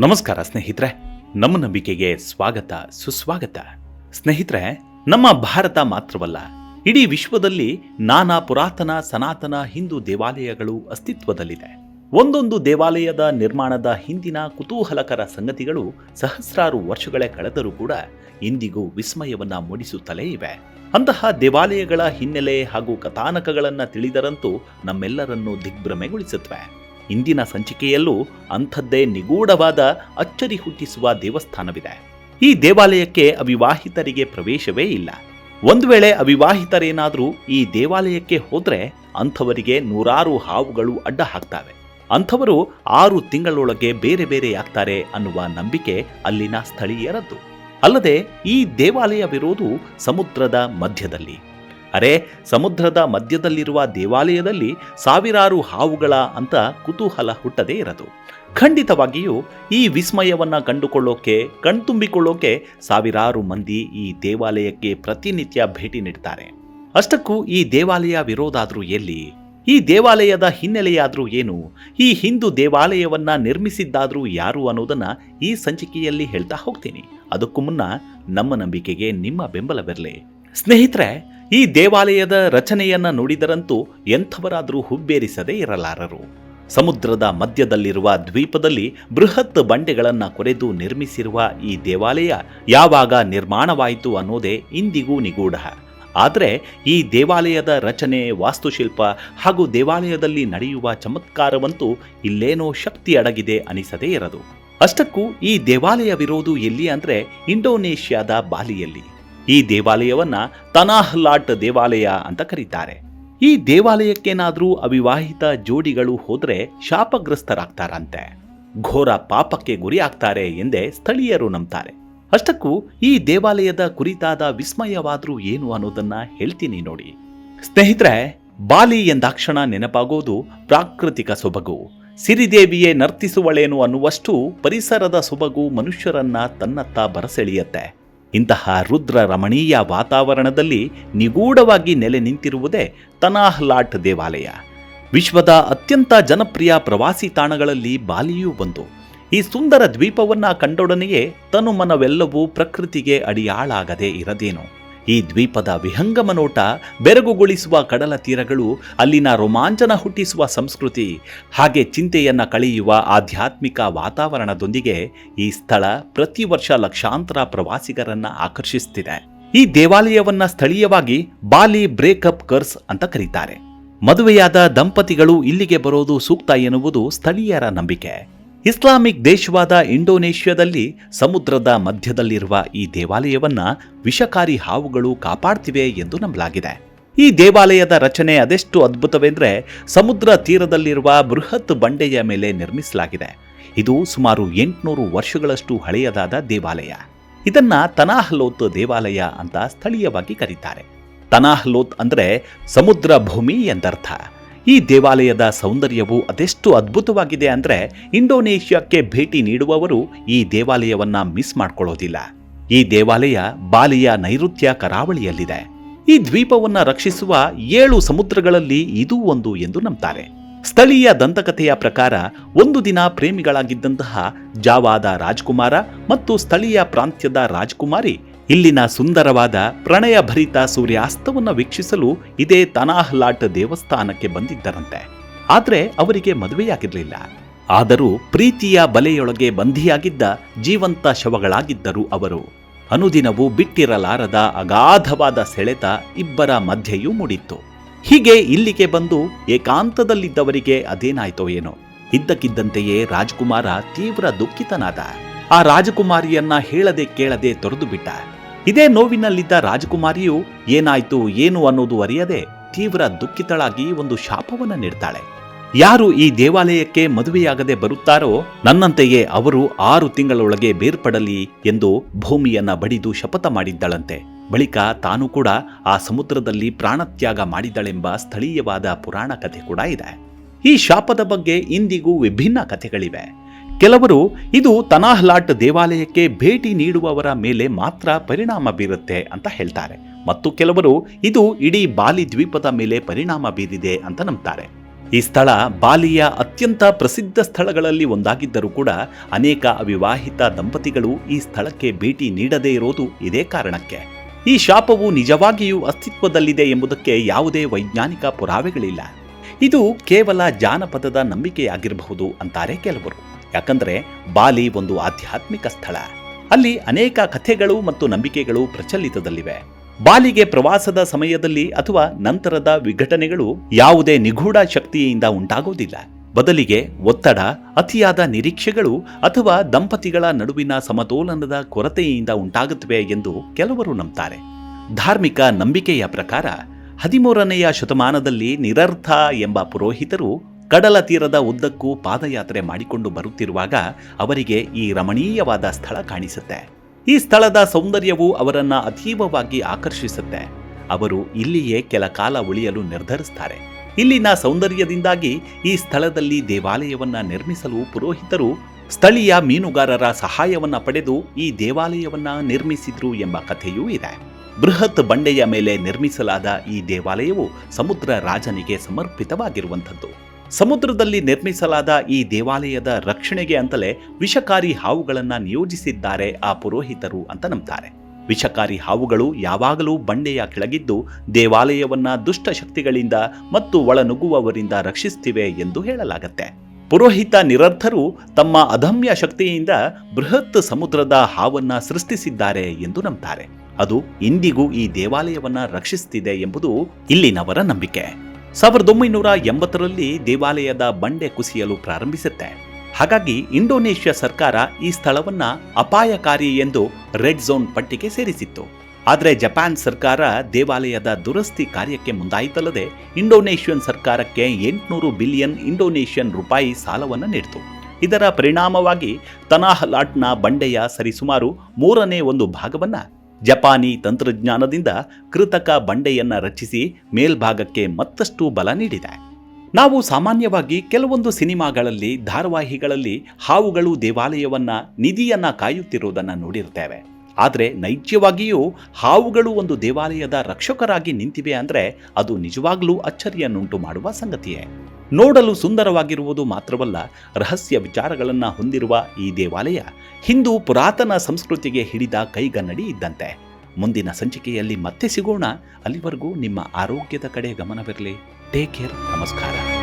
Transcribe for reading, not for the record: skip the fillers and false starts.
ನಮಸ್ಕಾರ ಸ್ನೇಹಿತರೆ, ನಮ್ಮ ನಂಬಿಕೆಗೆ ಸ್ವಾಗತ ಸುಸ್ವಾಗತ. ಸ್ನೇಹಿತರೆ, ನಮ್ಮ ಭಾರತ ಮಾತ್ರವಲ್ಲ, ಇಡೀ ವಿಶ್ವದಲ್ಲಿ ನಾನಾ ಪುರಾತನ ಸನಾತನ ಹಿಂದೂ ದೇವಾಲಯಗಳು ಅಸ್ತಿತ್ವದಲ್ಲಿದೆ. ಒಂದೊಂದು ದೇವಾಲಯದ ನಿರ್ಮಾಣದ ಹಿಂದಿನ ಕುತೂಹಲಕರ ಸಂಗತಿಗಳು ಸಹಸ್ರಾರು ವರ್ಷಗಳೇ ಕಳೆದರೂ ಕೂಡ ಇಂದಿಗೂ ವಿಸ್ಮಯವನ್ನ ಮೂಡಿಸುತ್ತಲೇ ಇವೆ. ಅಂತಹ ದೇವಾಲಯಗಳ ಹಿನ್ನೆಲೆ ಹಾಗೂ ಕಥಾನಕಗಳನ್ನು ತಿಳಿದರಂತೂ ನಮ್ಮೆಲ್ಲರನ್ನೂ ದಿಗ್ಭ್ರಮೆಗೊಳಿಸುತ್ತವೆ. ಇಂದಿನ ಸಂಚಿಕೆಯಲ್ಲೂ ಅಂಥದ್ದೇ ನಿಗೂಢವಾದ ಅಚ್ಚರಿ ಹುಟ್ಟಿಸುವ ದೇವಸ್ಥಾನವಿದೆ. ಈ ದೇವಾಲಯಕ್ಕೆ ಅವಿವಾಹಿತರಿಗೆ ಪ್ರವೇಶವೇ ಇಲ್ಲ. ಒಂದು ವೇಳೆ ಅವಿವಾಹಿತರೇನಾದರೂ ಈ ದೇವಾಲಯಕ್ಕೆ ಹೋದರೆ ಅಂಥವರಿಗೆ ನೂರಾರು ಹಾವುಗಳು ಅಡ್ಡ ಹಾಕ್ತವೆ. ಅಂಥವರು 6 ತಿಂಗಳೊಳಗೆ ಬೇರೆ ಬೇರೆಯಾಗ್ತಾರೆ ಅನ್ನುವ ನಂಬಿಕೆ ಅಲ್ಲಿನ ಸ್ಥಳೀಯರದ್ದು. ಅಲ್ಲದೆ ಈ ದೇವಾಲಯವಿರೋದು ಸಮುದ್ರದ ಮಧ್ಯದಲ್ಲಿ. ಸಮುದ್ರದ ಮಧ್ಯದಲ್ಲಿರುವ ದೇವಾಲಯದಲ್ಲಿ ಸಾವಿರಾರು ಹಾವುಗಳ ಅಂತ ಕುತೂಹಲ ಹುಟ್ಟದೇ ಇರದು. ಖಂಡಿತವಾಗಿಯೂ ಈ ವಿಸ್ಮಯವನ್ನ ಕಂಡುಕೊಳ್ಳೋಕೆ, ಕಣ್ತುಂಬಿಕೊಳ್ಳೋಕೆ ಸಾವಿರಾರು ಮಂದಿ ಈ ದೇವಾಲಯಕ್ಕೆ ಪ್ರತಿನಿತ್ಯ ಭೇಟಿ ನೀಡ್ತಾರೆ. ಅಷ್ಟಕ್ಕೂ ಈ ದೇವಾಲಯವಿರೋದಾದ್ರೂ ಎಲ್ಲಿ? ಈ ದೇವಾಲಯದ ಹಿನ್ನೆಲೆಯಾದ್ರೂ ಏನು? ಈ ಹಿಂದೂ ದೇವಾಲಯವನ್ನ ನಿರ್ಮಿಸಿದ್ದಾದ್ರೂ ಯಾರು ಅನ್ನೋದನ್ನ ಈ ಸಂಚಿಕೆಯಲ್ಲಿ ಹೇಳ್ತಾ ಹೋಗ್ತೀನಿ. ಅದಕ್ಕೂ ಮುನ್ನ ನಮ್ಮ ನಂಬಿಕೆಗೆ ನಿಮ್ಮ ಬೆಂಬಲವಿರಲಿ. ಸ್ನೇಹಿತರೆ, ಈ ದೇವಾಲಯದ ರಚನೆಯನ್ನ ನೋಡಿದರಂತೂ ಎಂಥವರಾದರೂ ಹುಬ್ಬೇರಿಸದೇ ಇರಲಾರರು. ಸಮುದ್ರದ ಮಧ್ಯದಲ್ಲಿರುವ ದ್ವೀಪದಲ್ಲಿ ಬೃಹತ್ ಬಂಡೆಗಳನ್ನು ಕೊರೆದು ನಿರ್ಮಿಸಿರುವ ಈ ದೇವಾಲಯ ಯಾವಾಗ ನಿರ್ಮಾಣವಾಯಿತು ಅನ್ನೋದೇ ಇಂದಿಗೂ ನಿಗೂಢ. ಆದರೆ ಈ ದೇವಾಲಯದ ರಚನೆ, ವಾಸ್ತುಶಿಲ್ಪ ಹಾಗೂ ದೇವಾಲಯದಲ್ಲಿ ನಡೆಯುವ ಚಮತ್ಕಾರವಂತೂ ಇಲ್ಲೇನೋ ಶಕ್ತಿ ಅಡಗಿದೆ ಅನಿಸದೇ ಇರದು. ಅಷ್ಟಕ್ಕೂ ಈ ದೇವಾಲಯವಿರೋದು ಎಲ್ಲಿ ಅಂದ್ರೆ ಇಂಡೋನೇಷ್ಯಾದ ಬಾಲಿಯಲ್ಲಿ. ಈ ದೇವಾಲಯವನ್ನ ತನಾಹ್ ಲಾಟ್ ದೇವಾಲಯ ಅಂತ ಕರೀತಾರೆ. ಈ ದೇವಾಲಯಕ್ಕೇನಾದ್ರೂ ಅವಿವಾಹಿತ ಜೋಡಿಗಳು ಹೋದ್ರೆ ಶಾಪಗ್ರಸ್ತರಾಗ್ತಾರಂತೆ, ಘೋರ ಪಾಪಕ್ಕೆ ಗುರಿ ಆಗ್ತಾರೆ ಎಂದೇ ಸ್ಥಳೀಯರು ನಂಬ್ತಾರೆ. ಅಷ್ಟಕ್ಕೂ ಈ ದೇವಾಲಯದ ಕುರಿತಾದ ವಿಸ್ಮಯವಾದ್ರೂ ಏನು ಅನ್ನೋದನ್ನ ಹೇಳ್ತೀನಿ ನೋಡಿ. ಸ್ನೇಹಿತರೆ, ಬಾಲಿ ಎಂದಾಕ್ಷಣ ನೆನಪಾಗೋದು ಪ್ರಾಕೃತಿಕ ಸೊಬಗು. ಸಿರಿದೇವಿಯೇ ನರ್ತಿಸುವಳೇನು ಅನ್ನುವಷ್ಟು ಪರಿಸರದ ಸೊಬಗು ಮನುಷ್ಯರನ್ನ ತನ್ನತ್ತ ಬರಸೆಳೆಯುತ್ತೆ. ಇಂತಹ ರುದ್ರ ರಮಣೀಯ ವಾತಾವರಣದಲ್ಲಿ ನಿಗೂಢವಾಗಿ ನೆಲೆ ನಿಂತಿರುವುದೇ ತನಾಹ್ ಲಾಟ್ ದೇವಾಲಯ. ವಿಶ್ವದ ಅತ್ಯಂತ ಜನಪ್ರಿಯ ಪ್ರವಾಸಿ ತಾಣಗಳಲ್ಲಿ ಬಾಲಿಯೂ ಒಂದು. ಈ ಸುಂದರ ದ್ವೀಪವನ್ನ ಕಂಡೊಡನೆಯೇ ತನು ಮನವೆಲ್ಲವೂ ಪ್ರಕೃತಿಗೆ ಅಡಿಯಾಳಾಗದೆ ಇರದೇನು. ಈ ದ್ವೀಪದ ವಿಹಂಗಮ ನೋಟ, ಬೆರಗುಗೊಳಿಸುವ ಕಡಲ ತೀರಗಳು, ಅಲ್ಲಿನ ರೋಮಾಂಚನ ಹುಟ್ಟಿಸುವ ಸಂಸ್ಕೃತಿ, ಹಾಗೆ ಚಿಂತೆಯನ್ನ ಕಳೆಯುವ ಆಧ್ಯಾತ್ಮಿಕ ವಾತಾವರಣದೊಂದಿಗೆ ಈ ಸ್ಥಳ ಪ್ರತಿ ವರ್ಷ ಲಕ್ಷಾಂತರ ಪ್ರವಾಸಿಗರನ್ನ ಆಕರ್ಷಿಸುತ್ತಿದೆ. ಈ ದೇವಾಲಯವನ್ನ ಸ್ಥಳೀಯವಾಗಿ ಬಾಲಿ ಬ್ರೇಕಪ್ ಕರ್ಸ್ ಅಂತ ಕರೀತಾರೆ. ಮದುವೆಯಾದ ದಂಪತಿಗಳು ಇಲ್ಲಿಗೆ ಬರೋದು ಸೂಕ್ತ ಎನ್ನುವುದು ಸ್ಥಳೀಯರ ನಂಬಿಕೆ. ಇಸ್ಲಾಮಿಕ್ ದೇಶವಾದ ಇಂಡೋನೇಷ್ಯಾದಲ್ಲಿ ಸಮುದ್ರದ ಮಧ್ಯದಲ್ಲಿರುವ ಈ ದೇವಾಲಯವನ್ನ ವಿಷಕಾರಿ ಹಾವುಗಳು ಕಾಪಾಡ್ತಿವೆ ಎಂದು ನಂಬಲಾಗಿದೆ. ಈ ದೇವಾಲಯದ ರಚನೆ ಅದೆಷ್ಟು ಅದ್ಭುತವೆಂದರೆ ಸಮುದ್ರ ತೀರದಲ್ಲಿರುವ ಬೃಹತ್ ಬಂಡೆಯ ಮೇಲೆ ನಿರ್ಮಿಸಲಾಗಿದೆ. ಇದು ಸುಮಾರು 800 ವರ್ಷಗಳಷ್ಟು ಹಳೆಯದಾದ ದೇವಾಲಯ. ಇದನ್ನ ತನಾಹ್ ಲೋತ್ ದೇವಾಲಯ ಅಂತ ಸ್ಥಳೀಯವಾಗಿ ಕರೀತಾರೆ. ತನಾಹ್ ಲೋತ್ ಅಂದ್ರೆ ಸಮುದ್ರ ಭೂಮಿ ಎಂದರ್ಥ. ಈ ದೇವಾಲಯದ ಸೌಂದರ್ಯವು ಅದೆಷ್ಟು ಅದ್ಭುತವಾಗಿದೆ ಅಂದ್ರೆ ಇಂಡೋನೇಷ್ಯಾಕ್ಕೆ ಭೇಟಿ ನೀಡುವವರು ಈ ದೇವಾಲಯವನ್ನ ಮಿಸ್ ಮಾಡ್ಕೊಳ್ಳೋದಿಲ್ಲ. ಈ ದೇವಾಲಯ ಬಾಲಿಯ ನೈಋತ್ಯ ಕರಾವಳಿಯಲ್ಲಿದೆ. ಈ ದ್ವೀಪವನ್ನ ರಕ್ಷಿಸುವ 7 ಸಮುದ್ರಗಳಲ್ಲಿ ಇದೂ ಒಂದು ಎಂದು ನಂಬ್ತಾರೆ. ಸ್ಥಳೀಯ ದಂತಕಥೆಯ ಪ್ರಕಾರ ಒಂದು ದಿನ ಪ್ರೇಮಿಗಳಾಗಿದ್ದಂತಹ ಜಾವಾದ ರಾಜ್ಕುಮಾರ ಮತ್ತು ಸ್ಥಳೀಯ ಪ್ರಾಂತ್ಯದ ರಾಜ್ಕುಮಾರಿ ಇಲ್ಲಿನ ಸುಂದರವಾದ ಪ್ರಣಯಭರಿತ ಸೂರ್ಯಾಸ್ತವನ್ನು ವೀಕ್ಷಿಸಲು ಇದೇ ತನಾಹ್ ಲಾಟ್ ದೇವಸ್ಥಾನಕ್ಕೆ ಬಂದಿದ್ದರಂತೆ. ಆದರೆ ಅವರಿಗೆ ಮದುವೆಯಾಗಿರಲಿಲ್ಲ. ಆದರೂ ಪ್ರೀತಿಯ ಬಲೆಯೊಳಗೆ ಬಂಧಿಯಾಗಿದ್ದ ಜೀವಂತ ಶವಗಳಾಗಿದ್ದರು ಅವರು. ಅನುದಿನವೂ ಬಿಟ್ಟಿರಲಾರದ ಅಗಾಧವಾದ ಸೆಳೆತ ಇಬ್ಬರ ಮಧ್ಯೆಯೂ ಮೂಡಿತ್ತು. ಹೀಗೆ ಇಲ್ಲಿಗೆ ಬಂದು ಏಕಾಂತದಲ್ಲಿದ್ದವರಿಗೆ ಅದೇನಾಯ್ತೋ ಏನೋ, ಇದ್ದಕ್ಕಿದ್ದಂತೆಯೇ ರಾಜ್ಕುಮಾರ ತೀವ್ರ ದುಃಖಿತನಾದ. ಆ ರಾಜಕುಮಾರಿಯನ್ನ ಹೇಳದೆ ಕೇಳದೆ ತೊರೆದು ಬಿಟ್ಟ. ಇದೇ ನೋವಿನಲ್ಲಿದ್ದ ರಾಜಕುಮಾರಿಯು ಏನಾಯ್ತು ಏನು ಅನ್ನೋದು ಅರಿಯದೆ ತೀವ್ರ ದುಃಖಿತಳಾಗಿ ಒಂದು ಶಾಪವನ್ನು ನೀಡ್ತಾಳೆ. ಯಾರು ಈ ದೇವಾಲಯಕ್ಕೆ ಮದುವೆಯಾಗದೆ ಬರುತ್ತಾರೋ ನನ್ನಂತೆಯೇ ಅವರು 6 ತಿಂಗಳೊಳಗೆ ಬೇರ್ಪಡಲಿ ಎಂದು ಭೂಮಿಯನ್ನ ಬಡಿದು ಶಪಥ ಮಾಡಿದ್ದಳಂತೆ. ಬಳಿಕ ತಾನು ಕೂಡ ಆ ಸಮುದ್ರದಲ್ಲಿ ಪ್ರಾಣತ್ಯಾಗ ಮಾಡಿದಳೆಂಬ ಸ್ಥಳೀಯವಾದ ಪುರಾಣ ಕಥೆ ಕೂಡ ಇದೆ. ಈ ಶಾಪದ ಬಗ್ಗೆ ಇಂದಿಗೂ ವಿಭಿನ್ನ ಕಥೆಗಳಿವೆ. ಕೆಲವರು ಇದು ತನಾಹ್ ಲಾಟ್ ದೇವಾಲಯಕ್ಕೆ ಭೇಟಿ ನೀಡುವವರ ಮೇಲೆ ಮಾತ್ರ ಪರಿಣಾಮ ಬೀರುತ್ತೆ ಅಂತ ಹೇಳ್ತಾರೆ. ಮತ್ತು ಕೆಲವರು ಇದು ಇಡೀ ಬಾಲಿ ದ್ವೀಪದ ಮೇಲೆ ಪರಿಣಾಮ ಬೀರಿದೆ ಅಂತ ನಂಬ್ತಾರೆ. ಈ ಸ್ಥಳ ಬಾಲಿಯ ಅತ್ಯಂತ ಪ್ರಸಿದ್ಧ ಸ್ಥಳಗಳಲ್ಲಿ ಒಂದಾಗಿದ್ದರೂ ಕೂಡ ಅನೇಕ ಅವಿವಾಹಿತ ದಂಪತಿಗಳು ಈ ಸ್ಥಳಕ್ಕೆ ಭೇಟಿ ನೀಡದೇ ಇರೋದು ಇದೇ ಕಾರಣಕ್ಕೆ. ಈ ಶಾಪವು ನಿಜವಾಗಿಯೂ ಅಸ್ತಿತ್ವದಲ್ಲಿದೆ ಎಂಬುದಕ್ಕೆ ಯಾವುದೇ ವೈಜ್ಞಾನಿಕ ಪುರಾವೆಗಳಿಲ್ಲ. ಇದು ಕೇವಲ ಜಾನಪದದ ನಂಬಿಕೆಯಾಗಿರಬಹುದು ಅಂತಾರೆ ಕೆಲವರು. ಯಾಕಂದ್ರೆ ಬಾಲಿ ಒಂದು ಆಧ್ಯಾತ್ಮಿಕ ಸ್ಥಳ. ಅಲ್ಲಿ ಅನೇಕ ಕಥೆಗಳು ಮತ್ತು ನಂಬಿಕೆಗಳು ಪ್ರಚಲಿತದಲ್ಲಿವೆ. ಬಾಲಿಗೆ ಪ್ರವಾಸದ ಸಮಯದಲ್ಲಿ ಅಥವಾ ನಂತರದ ವಿಘಟನೆಗಳು ಯಾವುದೇ ನಿಗೂಢ ಶಕ್ತಿಯಿಂದ ಉಂಟಾಗೋದಿಲ್ಲ. ಬದಲಿಗೆ ಒತ್ತಡ, ಅತಿಯಾದ ನಿರೀಕ್ಷೆಗಳು ಅಥವಾ ದಂಪತಿಗಳ ನಡುವಿನ ಸಮತೋಲನದ ಕೊರತೆಯಿಂದ ಉಂಟಾಗುತ್ತವೆ ಎಂದು ಕೆಲವರು ನಂಬ್ತಾರೆ. ಧಾರ್ಮಿಕ ನಂಬಿಕೆಯ ಪ್ರಕಾರ 13ನೆಯ ಶತಮಾನದಲ್ಲಿ ನಿರರ್ಥ ಎಂಬ ಪುರೋಹಿತರು ಕಡಲ ತೀರದ ಉದ್ದಕ್ಕೂ ಪಾದಯಾತ್ರೆ ಮಾಡಿಕೊಂಡು ಬರುತ್ತಿರುವಾಗ ಅವರಿಗೆ ಈ ರಮಣೀಯವಾದ ಸ್ಥಳ ಕಾಣಿಸುತ್ತೆ. ಈ ಸ್ಥಳದ ಸೌಂದರ್ಯವು ಅವರನ್ನ ಅತೀವವಾಗಿ ಆಕರ್ಷಿಸುತ್ತೆ. ಅವರು ಇಲ್ಲಿಯೇ ಕೆಲ ಕಾಲ ಉಳಿಯಲು ನಿರ್ಧರಿಸ್ತಾರೆ. ಇಲ್ಲಿನ ಸೌಂದರ್ಯದಿಂದಾಗಿ ಈ ಸ್ಥಳದಲ್ಲಿ ದೇವಾಲಯವನ್ನ ನಿರ್ಮಿಸಲು ಪುರೋಹಿತರು ಸ್ಥಳೀಯ ಮೀನುಗಾರರ ಸಹಾಯವನ್ನ ಪಡೆದು ಈ ದೇವಾಲಯವನ್ನ ನಿರ್ಮಿಸಿದ್ರು ಎಂಬ ಕಥೆಯೂ ಇದೆ. ಬೃಹತ್ ಬಂಡೆಯ ಮೇಲೆ ನಿರ್ಮಿಸಲಾದ ಈ ದೇವಾಲಯವು ಸಮುದ್ರ ರಾಜನಿಗೆ ಸಮರ್ಪಿತವಾಗಿರುವಂಥದ್ದು. ಸಮುದ್ರದಲ್ಲಿ ನಿರ್ಮಿಸಲಾದ ಈ ದೇವಾಲಯದ ರಕ್ಷಣೆಗೆ ಅಂತಲೇ ವಿಷಕಾರಿ ಹಾವುಗಳನ್ನು ನಿಯೋಜಿಸಿದ್ದಾರೆ ಆ ಪುರೋಹಿತರು ಅಂತ ನಂಬ್ತಾರೆ. ವಿಷಕಾರಿ ಹಾವುಗಳು ಯಾವಾಗಲೂ ಬಂಡೆಯ ಕೆಳಗಿದ್ದು ದೇವಾಲಯವನ್ನ ದುಷ್ಟ ಶಕ್ತಿಗಳಿಂದ ಮತ್ತು ಒಳನುಗ್ಗುವವರಿಂದ ರಕ್ಷಿಸ್ತಿವೆ ಎಂದು ಹೇಳಲಾಗತ್ತೆ. ಪುರೋಹಿತ ನಿರರ್ಥರು ತಮ್ಮ ಅದಮ್ಯ ಶಕ್ತಿಯಿಂದ ಬೃಹತ್ ಸಮುದ್ರದ ಹಾವನ್ನ ಸೃಷ್ಟಿಸಿದ್ದಾರೆ ಎಂದು ನಂಬ್ತಾರೆ. ಅದು ಇಂದಿಗೂ ಈ ದೇವಾಲಯವನ್ನ ರಕ್ಷಿಸುತ್ತಿದೆ ಎಂಬುದು ಇಲ್ಲಿನವರ ನಂಬಿಕೆ. 1980ರಲ್ಲಿ ದೇವಾಲಯದ ಬಂಡೆ ಕುಸಿಯಲು ಪ್ರಾರಂಭಿಸುತ್ತೆ. ಹಾಗಾಗಿ ಇಂಡೋನೇಷ್ಯಾ ಸರ್ಕಾರ ಈ ಸ್ಥಳವನ್ನ ಅಪಾಯಕಾರಿ ಎಂದು ರೆಡ್ ಝೋನ್ ಪಟ್ಟಿಗೆ ಸೇರಿಸಿತ್ತು. ಆದರೆ ಜಪಾನ್ ಸರ್ಕಾರ ದೇವಾಲಯದ ದುರಸ್ತಿ ಕಾರ್ಯಕ್ಕೆ ಮುಂದಾಯಿತಲ್ಲದೆ ಇಂಡೋನೇಷ್ಯನ್ ಸರ್ಕಾರಕ್ಕೆ 800 ಬಿಲಿಯನ್ ಇಂಡೋನೇಷ್ಯನ್ ರೂಪಾಯಿ ಸಾಲವನ್ನು ನೀಡಿತು. ಇದರ ಪರಿಣಾಮವಾಗಿ ತನಾಹ್ಲಾಟ್ನ ಬಂಡೆಯ ಸರಿಸುಮಾರು 1/3 ಭಾಗವನ್ನ ಜಪಾನಿ ತಂತ್ರಜ್ಞಾನದಿಂದ ಕೃತಕ ಬಂಡೆಯನ್ನ ರಚಿಸಿ ಮೇಲ್ಭಾಗಕ್ಕೆ ಮತ್ತಷ್ಟು ಬಲ ನೀಡಿದೆ. ನಾವು ಸಾಮಾನ್ಯವಾಗಿ ಕೆಲವೊಂದು ಸಿನಿಮಾಗಳಲ್ಲಿ, ಧಾರಾವಾಹಿಗಳಲ್ಲಿ ಹಾವುಗಳು ದೇವಾಲಯವನ್ನ, ನಿಧಿಯನ್ನ ಕಾಯುತ್ತಿರುವುದನ್ನು ನೋಡಿರ್ತೇವೆ. ಆದರೆ ನೈಜವಾಗಿಯೂ ಹಾವುಗಳು ಒಂದು ದೇವಾಲಯದ ರಕ್ಷಕರಾಗಿ ನಿಂತಿವೆ ಅಂದರೆ ಅದು ನಿಜವಾಗ್ಲೂ ಅಚ್ಚರಿಯನ್ನುಂಟು ಮಾಡುವ ಸಂಗತಿಯೇ. ನೋಡಲು ಸುಂದರವಾಗಿರುವುದು ಮಾತ್ರವಲ್ಲ, ರಹಸ್ಯ ವಿಚಾರಗಳನ್ನು ಹೊಂದಿರುವ ಈ ದೇವಾಲಯ ಹಿಂದೂ ಪುರಾತನ ಸಂಸ್ಕೃತಿಗೆ ಹಿಡಿದ ಕೈಗನ್ನಡಿ ಇದ್ದಂತೆ. ಮುಂದಿನ ಸಂಚಿಕೆಯಲ್ಲಿ ಮತ್ತೆ ಸಿಗೋಣ. ಅಲ್ಲಿವರೆಗೂ ನಿಮ್ಮ ಆರೋಗ್ಯದ ಕಡೆ ಗಮನವಿರಲಿ. Take care. ನಮಸ್ಕಾರ.